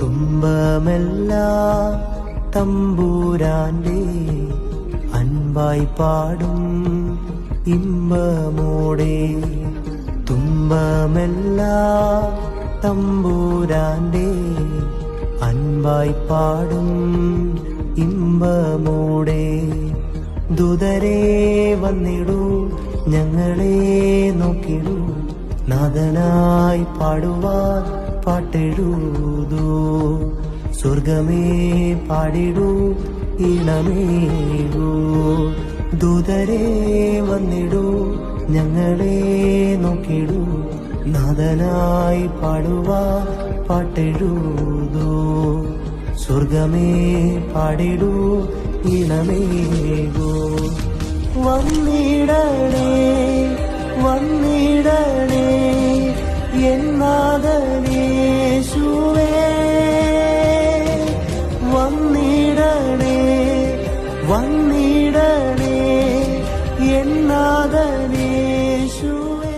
തുമ്പമെല്ലാം തമ്പൂരാന്റെ അൻപായി പാടും ഇമ്പമോടെ. തുമ്പമെല്ലാം തമ്പൂരാന്റെ അൻപായി പാടും ഇമ്പമോടെ. ദൂതരെ വന്നിടൂ, ഞങ്ങളെ നോക്കിടൂ, നാഥനായി പാടുവാൻ പാട്ടെഴുതൂ. സ്വർഗമേ പാടിടൂ, ഈണമേകൂ. ദൂതരെ വന്നിടൂ, ഞങ്ങളെ നോക്കിടൂ, നാഥനായി പാടുവാൻ പാട്ടെഴുതൂ. സ്വർഗമേ പാടിടൂ, ഈണമേകൂ. വന്നിടണേ വന്നിടണേ എന്നാഥനേശുവേ. വന്നിടണേ വന്നിടണേ എന്നാഥനേശുവേ.